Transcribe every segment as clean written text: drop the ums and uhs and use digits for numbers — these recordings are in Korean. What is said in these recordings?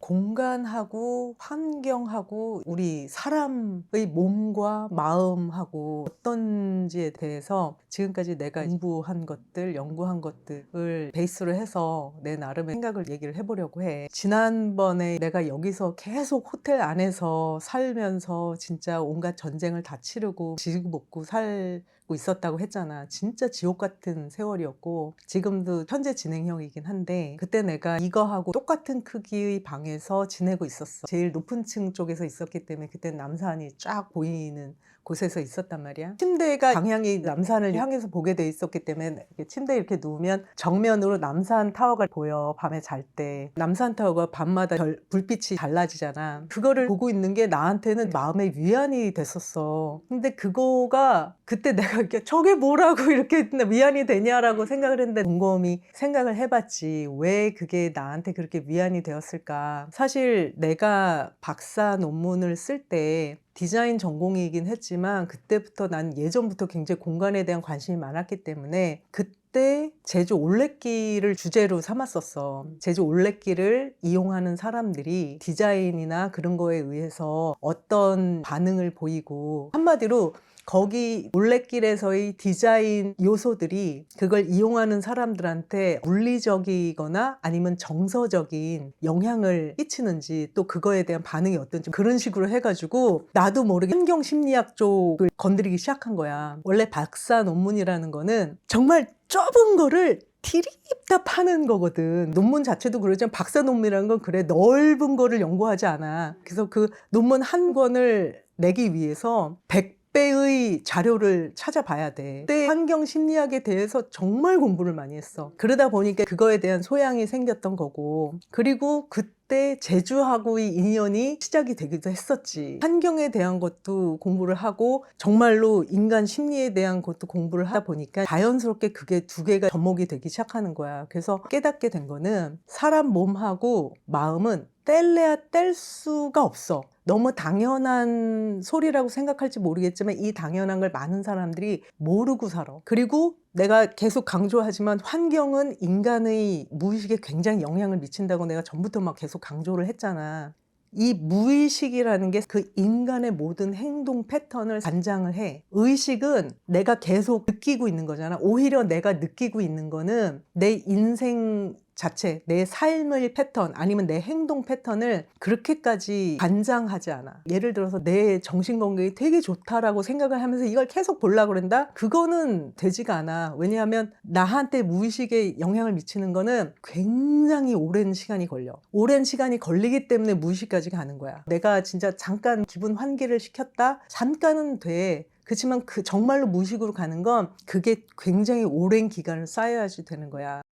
공간하고 환경하고 우리 사람의 몸과 마음하고 어떤지에 대해서 지금까지 내가 공부한 것들, 연구한 것들을 베이스로 해서 내 나름의 생각을 얘기를 해보려고 해. 지난번에 내가 여기서 계속 호텔 안에서 살면서 진짜 온갖 전쟁을 다 치르고 지고 먹고 살고 있었다고 했잖아. 진짜 지옥 같은 세월이었고 지금도 현재 진행형이긴 한데, 그때 내가 이거하고 똑같은 크기의 방에서 지내고 있었어. 제일 높은 층 쪽에서 있었기 때문에 그때 남산이 쫙 보이는 곳에서 있었단 말이야. 침대가 방향이 남산을 향해서 보게 돼 있었기 때문에 침대에 이렇게 누우면 정면으로 남산 타워가 보여. 밤에 잘 때 남산 타워가 밤마다 불빛이 달라지잖아. 그거를 보고 있는 게 나한테는 마음의 위안이 됐었어. 근데 그거가 그때 내가 이렇게 저게 뭐라고 이렇게 위안이 되냐라고 생각을 했는데, 곰곰이 생각을 해봤지. 왜 그게 나한테 그렇게 위안이 되었을까. 사실 내가 박사 논문을 쓸 때 디자인 전공이긴 했지만 그때부터 난 예전부터 굉장히 공간에 대한 관심이 많았기 때문에 그때 제주 올레길을 주제로 삼았었어. 제주 올레길을 이용하는 사람들이 디자인이나 그런 거에 의해서 어떤 반응을 보이고, 한마디로 거기 올레길에서의 디자인 요소들이 그걸 이용하는 사람들한테 물리적이거나 아니면 정서적인 영향을 끼치는지, 또 그거에 대한 반응이 어떤지, 그런 식으로 해가지고 나도 모르게 환경 심리학 쪽을 건드리기 시작한 거야. 원래 박사 논문이라는 거는 정말 좁은 거를 티립다 파는 거거든. 논문 자체도 그러지만 박사 논문이라는 건 그래, 넓은 거를 연구하지 않아. 그래서 그 논문 한 권을 내기 위해서 100배의 자료를 찾아봐야 돼. 그때 환경 심리학에 대해서 정말 공부를 많이 했어. 그러다 보니까 그거에 대한 소양이 생겼던 거고, 그리고 그때 제주하고의 인연이 시작이 되기도 했었지. 환경에 대한 것도 공부를 하고 정말로 인간 심리에 대한 것도 공부를 하다 보니까 자연스럽게 그게 두 개가 접목이 되기 시작하는 거야. 그래서 깨닫게 된 거는 사람 몸하고 마음은 뗄래야 뗄 수가 없어. 너무 당연한 소리라고 생각할지 모르겠지만 이 당연한 걸 많은 사람들이 모르고 살아. 그리고 내가 계속 강조하지만 환경은 인간의 무의식에 굉장히 영향을 미친다고 내가 전부터 막 계속 강조를 했잖아. 이 무의식이라는 게 그 인간의 모든 행동 패턴을 관장을 해. 의식은 내가 계속 느끼고 있는 거잖아. 오히려 내가 느끼고 있는 거는 내 인생 자체, 내 삶의 패턴 아니면 내 행동 패턴을 그렇게까지 관장하지 않아. 예를 들어서 내 정신건강이 되게 좋다라고 생각을 하면서 이걸 계속 보려고 그런다? 그거는 되지가 않아. 왜냐하면 나한테 무의식에 영향을 미치는 거는 굉장히 오랜 시간이 걸려. 오랜 시간이 걸리기 때문에 무의식까지 가는 거야. 내가 진짜 잠깐 기분 환기를 시켰다? 잠깐은 돼. 그렇지만 그 정말로 무의식으로 가는 건 그게 굉장히 오랜 기간을 쌓여야지 되는 거야.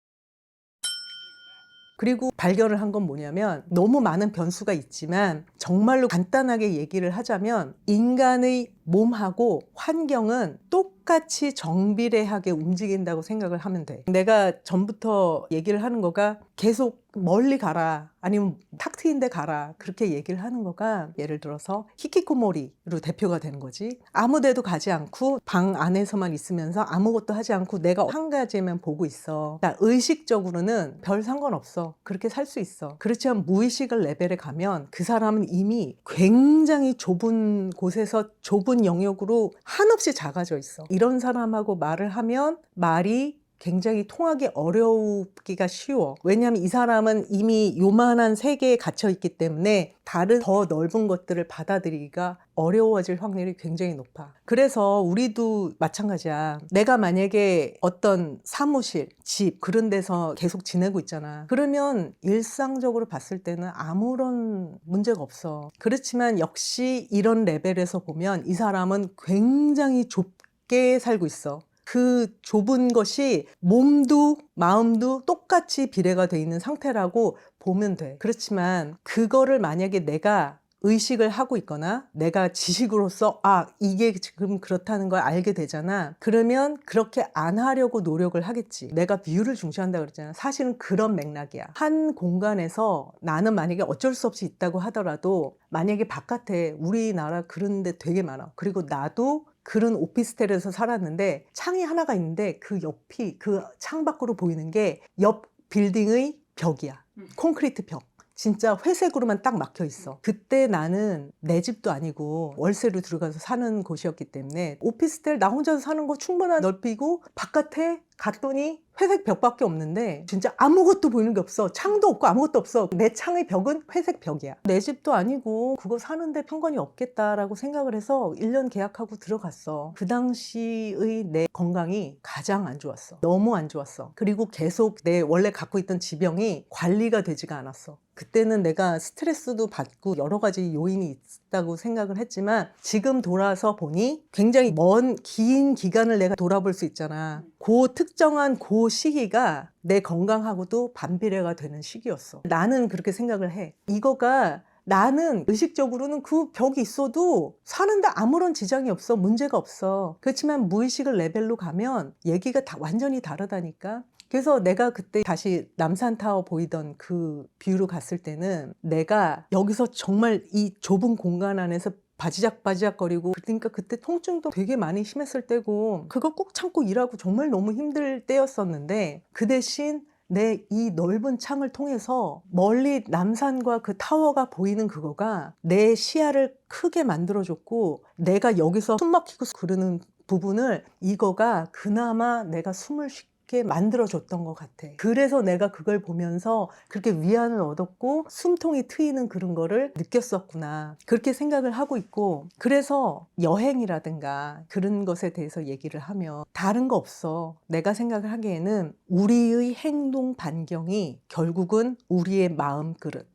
그리고 발견을 한 건 뭐냐면, 너무 많은 변수가 있지만 정말로 간단하게 얘기를 하자면 인간의 몸하고 환경은 똑같이 정비례하게 움직인다고 생각을 하면 돼. 내가 전부터 얘기를 하는 거가 계속 멀리 가라 아니면 탁 트인 데 가라 그렇게 얘기를 하는 거가, 예를 들어서 히키코모리로 대표가 되는 거지. 아무 데도 가지 않고 방 안에서만 있으면서 아무것도 하지 않고 내가 한 가지만 보고 있어. 그러니까 의식적으로는 별 상관없어. 그렇게 살 수 있어. 그렇지만 무의식을 레벨에 가면 그 사람은 이미 굉장히 좁은 곳에서 좁은 영역으로 한없이 작아져 있어. 이런 사람하고 말을 하면 말이 굉장히 통하기 어려우기가 쉬워. 왜냐하면 이 사람은 이미 요만한 세계에 갇혀 있기 때문에 다른 더 넓은 것들을 받아들이기가 어려워질 확률이 굉장히 높아. 그래서 우리도 마찬가지야. 내가 만약에 어떤 사무실, 집 그런 데서 계속 지내고 있잖아. 그러면 일상적으로 봤을 때는 아무런 문제가 없어. 그렇지만 역시 이런 레벨에서 보면 이 사람은 굉장히 좁게 살고 있어. 그 좁은 것이 몸도 마음도 똑같이 비례가 돼 있는 상태라고 보면 돼. 그렇지만 그거를 만약에 내가 의식을 하고 있거나 내가 지식으로서 이게 지금 그렇다는 걸 알게 되잖아. 그러면 그렇게 안 하려고 노력을 하겠지. 내가 비율을 중시한다고 그랬잖아. 사실은 그런 맥락이야. 한 공간에서 나는 만약에 어쩔 수 없이 있다고 하더라도, 만약에 바깥에 우리나라 그런 데 되게 많아. 그리고 나도 그런 오피스텔에서 살았는데 창이 하나가 있는데 그 옆이 그 창 밖으로 보이는 게 옆 빌딩의 벽이야. 콘크리트 벽. 진짜 회색으로만 딱 막혀 있어. 그때 나는 내 집도 아니고 월세로 들어가서 사는 곳이었기 때문에 오피스텔 나 혼자서 사는 거 충분한 넓이고 바깥에 갔더니 회색 벽밖에 없는데 진짜 아무것도 보이는 게 없어. 창도 없고 아무것도 없어. 내 창의 벽은 회색 벽이야. 내 집도 아니고 그거 사는데 편견이 없겠다라고 생각을 해서 1년 계약하고 들어갔어. 그 당시의 내 건강이 가장 안 좋았어. 너무 안 좋았어. 그리고 계속 내 원래 갖고 있던 지병이 관리가 되지가 않았어. 그때는 내가 스트레스도 받고 여러 가지 요인이 있다고 생각을 했지만 지금 돌아서 보니 굉장히 긴 기간을 내가 돌아볼 수 있잖아. 그 특정한 그 시기가 내 건강하고도 반비례가 되는 시기였어. 나는 그렇게 생각을 해. 이거가 나는 의식적으로는 그 벽이 있어도 사는데 아무런 지장이 없어. 문제가 없어. 그렇지만 무의식을 레벨로 가면 얘기가 완전히 다르다니까. 그래서 내가 그때 다시 남산타워 보이던 그 뷰로 갔을 때는 내가 여기서 정말 이 좁은 공간 안에서 바지작바지작거리고 그러니까 그때 통증도 되게 많이 심했을 때고 그거 꾹 참고 일하고 정말 너무 힘들 때였었는데 그 대신 내 이 넓은 창을 통해서 멀리 남산과 그 타워가 보이는 그거가 내 시야를 크게 만들어줬고 내가 여기서 숨 막히고 그러는 부분을 이거가 그나마 내가 숨을 쉽게 만들어줬던 것 같아. 그래서 내가 그걸 보면서 그렇게 위안을 얻었고 숨통이 트이는 그런 거를 느꼈었구나. 그렇게 생각을 하고 있고 그래서 여행이라든가 그런 것에 대해서 얘기를 하면 다른 거 없어. 내가 생각을 하기에는 우리의 행동 반경이 결국은 우리의 마음 그릇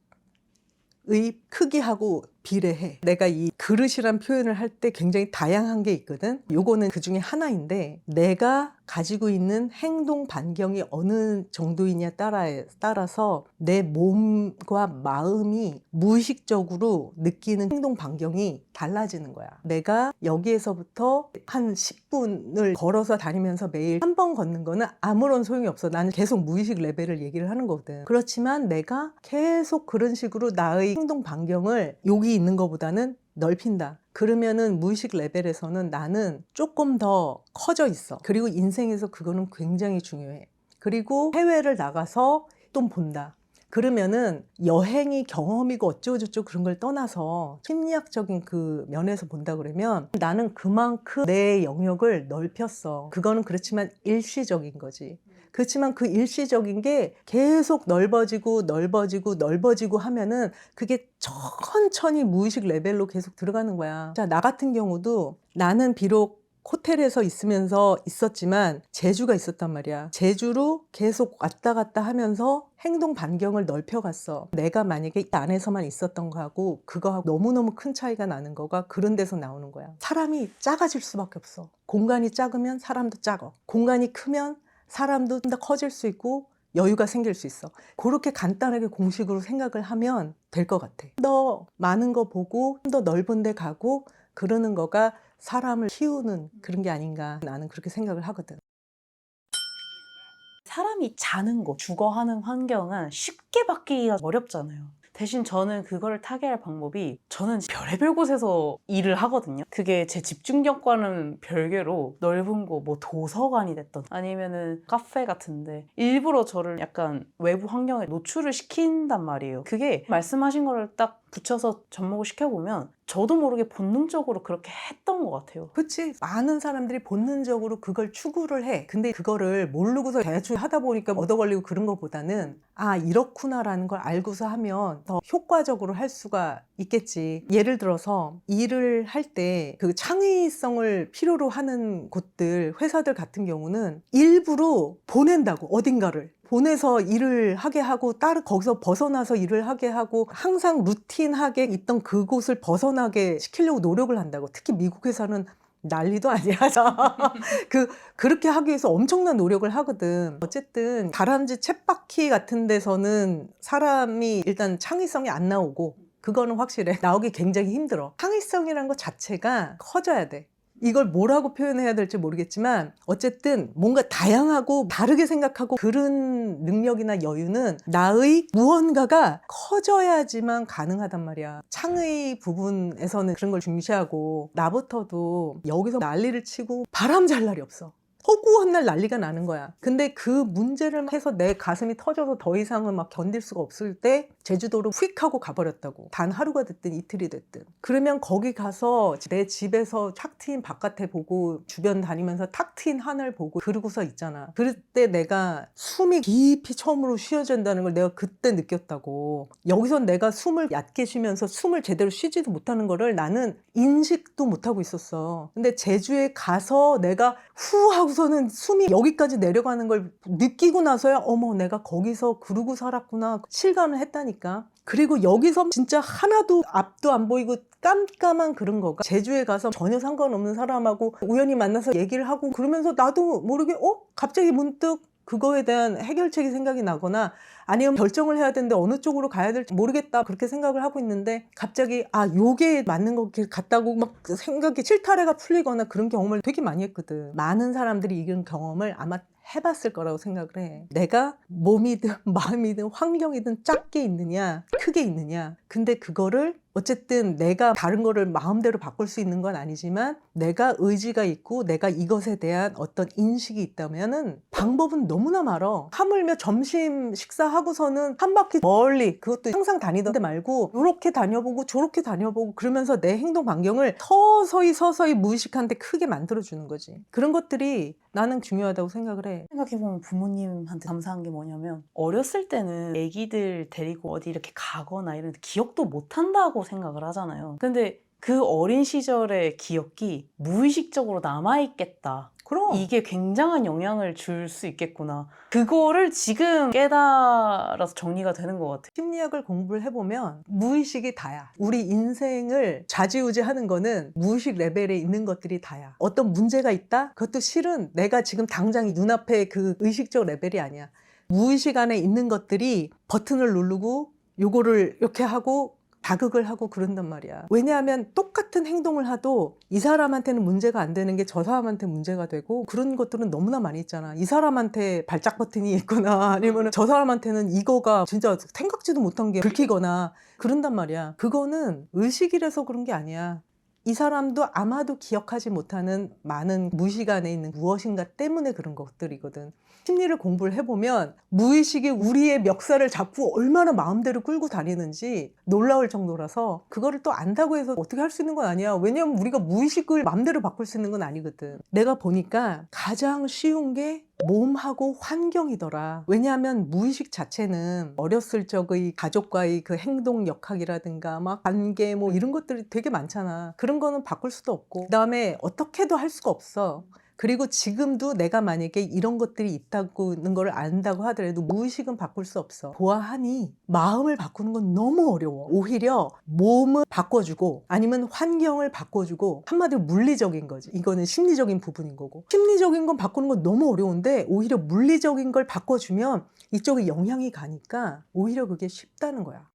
의 크기하고 비례해. 내가 이 그릇이란 표현을 할 때 굉장히 다양한 게 있거든. 요거는 그 중에 하나인데 내가 가지고 있는 행동 반경이 어느 정도이냐에 따라서 내 몸과 마음이 무의식적으로 느끼는 행동 반경이 달라지는 거야. 내가 여기에서부터 한 10분을 걸어서 다니면서 매일 한 번 걷는 거는 아무런 소용이 없어. 나는 계속 무의식 레벨을 얘기를 하는 거거든. 그렇지만 내가 계속 그런 식으로 나의 행동 반경을 여기 있는 것보다는 넓힌다. 그러면은 무의식 레벨에서는 나는 조금 더 커져 있어. 그리고 인생에서 그거는 굉장히 중요해. 그리고 해외를 나가서 또 본다. 그러면은 여행이 경험이고 어쩌고저쩌고 그런 걸 떠나서 심리학적인 그 면에서 본다 그러면 나는 그만큼 내 영역을 넓혔어. 그거는 그렇지만 일시적인 거지. 그렇지만 그 일시적인 게 계속 넓어지고 하면은 그게 천천히 무의식 레벨로 계속 들어가는 거야. 자, 나 같은 경우도 나는 비록 호텔에서 있으면서 있었지만 제주가 있었단 말이야. 제주로 계속 왔다 갔다 하면서 행동 반경을 넓혀갔어. 내가 만약에 이 안에서만 있었던 거하고 그거하고 너무너무 큰 차이가 나는 거가 그런 데서 나오는 거야. 사람이 작아질 수밖에 없어. 공간이 작으면 사람도 작아. 공간이 크면 사람도 좀 더 커질 수 있고 여유가 생길 수 있어. 그렇게 간단하게 공식으로 생각을 하면 될 것 같아. 더 많은 거 보고 좀 더 넓은 데 가고 그러는 거가 사람을 키우는 그런 게 아닌가 나는 그렇게 생각을 하거든. 사람이 자는 곳, 주거하는 환경은 쉽게 바뀌기가 어렵잖아요. 대신 저는 그거를 타개할 방법이 저는 별의별 곳에서 일을 하거든요. 그게 제 집중력과는 별개로 넓은 곳, 뭐 도서관이 됐던 아니면은 카페 같은데 일부러 저를 약간 외부 환경에 노출을 시킨단 말이에요. 그게 말씀하신 거를 딱 붙여서 접목을 시켜보면 저도 모르게 본능적으로 그렇게 했던 것 같아요. 그치? 많은 사람들이 본능적으로 그걸 추구를 해. 근데 그거를 모르고서 대충 하다 보니까 얻어 걸리고 그런 것보다는 아, 이렇구나라는 걸 알고서 하면 더 효과적으로 할 수가 있겠지. 예를 들어서 일을 할 때 그 창의성을 필요로 하는 곳들, 회사들 같은 경우는 일부러 보낸다고, 어딘가를. 보내서 일을 하게 하고 거기서 벗어나서 일을 하게 하고 항상 루틴하게 있던 그곳을 벗어나게 시키려고 노력을 한다고. 특히 미국 회사는 난리도 아니야. 그렇게 하기 위해서 엄청난 노력을 하거든. 어쨌든 다람쥐 쳇바퀴 같은 데서는 사람이 일단 창의성이 안 나오고 그거는 확실해. 나오기 굉장히 힘들어. 창의성이라는 것 자체가 커져야 돼. 이걸 뭐라고 표현해야 될지 모르겠지만 어쨌든 뭔가 다양하고 다르게 생각하고 그런 능력이나 여유는 나의 무언가가 커져야지만 가능하단 말이야. 창의 부분에서는 그런 걸 중시하고 나부터도 여기서 난리를 치고 바람 잘 날이 없어. 허구한 날 난리가 나는 거야. 근데 그 문제를 해서 내 가슴이 터져서 더 이상은 막 견딜 수가 없을 때 제주도로 휙 하고 가버렸다고. 단 하루가 됐든 이틀이 됐든. 그러면 거기 가서 내 집에서 탁 트인 바깥에 보고 주변 다니면서 탁 트인 하늘 보고 그러고서 있잖아. 그럴 때 내가 숨이 깊이 처음으로 쉬어진다는 걸 내가 그때 느꼈다고. 여기서 내가 숨을 얕게 쉬면서 숨을 제대로 쉬지도 못하는 거를 나는 인식도 못하고 있었어. 근데 제주에 가서 내가 후 하고서는 숨이 여기까지 내려가는 걸 느끼고 나서야 어머 내가 거기서 그러고 살았구나 실감을 했다니까. 그리고 여기서 진짜 하나도 앞도 안 보이고 깜깜한 그런 거가 제주에 가서 전혀 상관없는 사람하고 우연히 만나서 얘기를 하고 그러면서 나도 모르게 갑자기 문득 그거에 대한 해결책이 생각이 나거나 아니면 결정을 해야 되는데 어느 쪽으로 가야 될지 모르겠다 그렇게 생각을 하고 있는데 갑자기 요게 맞는 것 같다고 막 생각이 실타래가 풀리거나 그런 경험을 되게 많이 했거든. 많은 사람들이 이런 경험을 아마 해봤을 거라고 생각을 해. 내가 몸이든 마음이든 환경이든 작게 있느냐 크게 있느냐. 근데 그거를 어쨌든 내가 다른 거를 마음대로 바꿀 수 있는 건 아니지만 내가 의지가 있고 내가 이것에 대한 어떤 인식이 있다면은 방법은 너무나 많아. 하물며 점심 식사하고서는 한 바퀴 멀리 그것도 항상 다니던 데 말고 이렇게 다녀보고 저렇게 다녀보고 그러면서 내 행동 반경을 서서히 무의식한데 크게 만들어주는 거지. 그런 것들이 나는 중요하다고 생각을 해. 생각해보면 부모님한테 감사한 게 뭐냐면 어렸을 때는 애기들 데리고 어디 이렇게 가거나 이런 데 기억도 못 한다고 생각을 하잖아요. 근데 그 어린 시절의 기억이 무의식적으로 남아있겠다. 그럼 이게 굉장한 영향을 줄 수 있겠구나. 그거를 지금 깨달아서 정리가 되는 것 같아요. 심리학을 공부를 해보면 무의식이 다야. 우리 인생을 좌지우지하는 거는 무의식 레벨에 있는 것들이 다야. 어떤 문제가 있다? 그것도 실은 내가 지금 당장 눈앞에 그 의식적 레벨이 아니야. 무의식 안에 있는 것들이 버튼을 누르고 요거를 이렇게 하고 자극을 하고 그런단 말이야. 왜냐하면 똑같은 행동을 해도 이 사람한테는 문제가 안 되는 게 저 사람한테 문제가 되고 그런 것들은 너무나 많이 있잖아. 이 사람한테 발작 버튼이 있거나 아니면 저 사람한테는 이거가 진짜 생각지도 못한 게 긁히거나 그런단 말이야. 그거는 의식이라서 그런 게 아니야. 이 사람도 아마도 기억하지 못하는 많은 무의식 안에 있는 무엇인가 때문에 그런 것들이거든. 심리를 공부를 해보면 무의식이 우리의 멱살을 잡고 얼마나 마음대로 끌고 다니는지 놀라울 정도라서 그거를 또 안다고 해서 어떻게 할 수 있는 건 아니야. 왜냐면 우리가 무의식을 마음대로 바꿀 수 있는 건 아니거든. 내가 보니까 가장 쉬운 게 몸하고 환경이더라. 왜냐하면 무의식 자체는 어렸을 적의 가족과의 그 행동 역학이라든가 막 관계 뭐 이런 것들이 되게 많잖아. 그런 거는 바꿀 수도 없고 그 다음에 어떻게도 할 수가 없어. 그리고 지금도 내가 만약에 이런 것들이 있다는 걸 안다고 하더라도 무의식은 바꿀 수 없어. 보아하니 마음을 바꾸는 건 너무 어려워. 오히려 몸을 바꿔주고 아니면 환경을 바꿔주고 한마디로 물리적인 거지. 이거는 심리적인 부분인 거고. 심리적인 건 바꾸는 건 너무 어려운데 오히려 물리적인 걸 바꿔주면 이쪽에 영향이 가니까 오히려 그게 쉽다는 거야.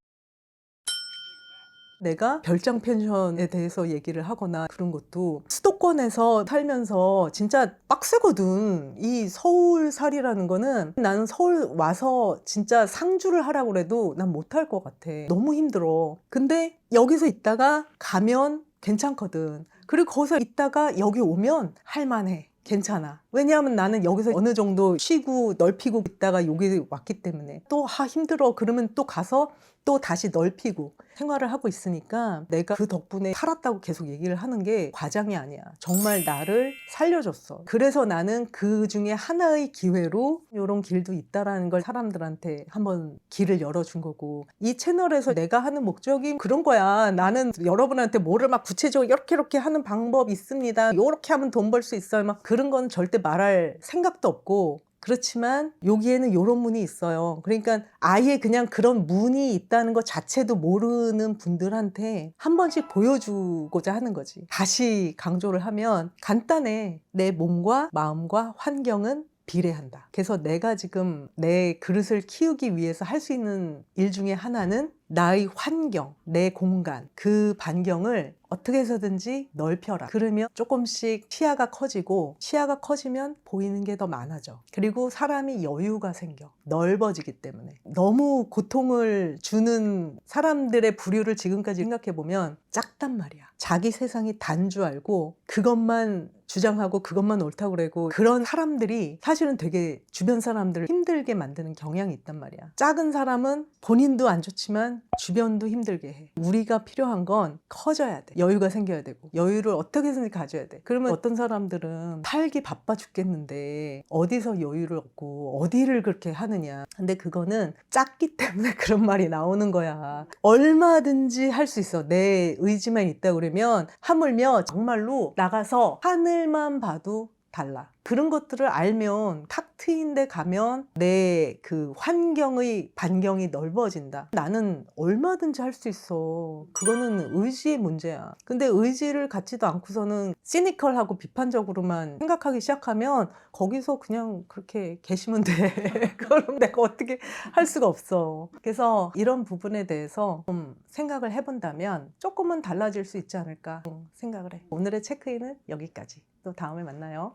내가 별장 펜션에 대해서 얘기를 하거나 그런 것도 수도권에서 살면서 진짜 빡세거든. 이 서울살이라는 거는 나는 서울 와서 진짜 상주를 하라고 그래도 난 못할 것 같아. 너무 힘들어. 근데 여기서 있다가 가면 괜찮거든. 그리고 거기서 있다가 여기 오면 할만해. 괜찮아. 왜냐하면 나는 여기서 어느 정도 쉬고 넓히고 있다가 여기 왔기 때문에 또 힘들어. 그러면 또 가서 또 다시 넓히고 생활을 하고 있으니까 내가 그 덕분에 살았다고 계속 얘기를 하는 게 과장이 아니야. 정말 나를 살려줬어. 그래서 나는 그 중에 하나의 기회로 이런 길도 있다라는 걸 사람들한테 한번 길을 열어준 거고 이 채널에서 내가 하는 목적이 그런 거야. 나는 여러분한테 뭐를 막 구체적으로 이렇게 하는 방법이 있습니다. 이렇게 하면 돈 벌 수 있어요. 막 그런 건 절대 말할 생각도 없고 그렇지만 여기에는 이런 문이 있어요. 그러니까 아예 그냥 그런 문이 있다는 것 자체도 모르는 분들한테 한 번씩 보여주고자 하는 거지. 다시 강조를 하면 간단해. 내 몸과 마음과 환경은 비례한다. 그래서 내가 지금 내 그릇을 키우기 위해서 할 수 있는 일 중에 하나는 나의 환경, 내 공간, 그 반경을 어떻게 해서든지 넓혀라. 그러면 조금씩 시야가 커지고, 시야가 커지면 보이는 게 더 많아져. 그리고 사람이 여유가 생겨. 넓어지기 때문에. 너무 고통을 주는 사람들의 부류를 지금까지 생각해보면 작단 말이야. 자기 세상이 단 줄 알고 그것만 주장하고 그것만 옳다고 그러고, 그런 사람들이 사실은 되게 주변 사람들을 힘들게 만드는 경향이 있단 말이야. 작은 사람은 본인도 안 좋지만 주변도 힘들게 해. 우리가 필요한 건 커져야 돼. 여유가 생겨야 되고, 여유를 어떻게 해서든지 가져야 돼. 그러면 어떤 사람들은 살기 바빠 죽겠는데 어디서 여유를 얻고 어디를 그렇게 하느냐. 근데 그거는 작기 때문에 그런 말이 나오는 거야. 얼마든지 할 수 있어. 내 의지만 있다 그러면. 하물며 정말로 나가서 하늘만 봐도 달라. 그런 것들을 알면, 탁 트인 데 가면 내 그 환경의 반경이 넓어진다. 나는 얼마든지 할 수 있어. 그거는 의지의 문제야. 근데 의지를 갖지도 않고서는 시니컬하고 비판적으로만 생각하기 시작하면 거기서 그냥 그렇게 계시면 돼. 그럼 내가 어떻게 할 수가 없어. 그래서 이런 부분에 대해서 좀 생각을 해본다면 조금은 달라질 수 있지 않을까 생각을 해. 오늘의 체크인은 여기까지. 또 다음에 만나요.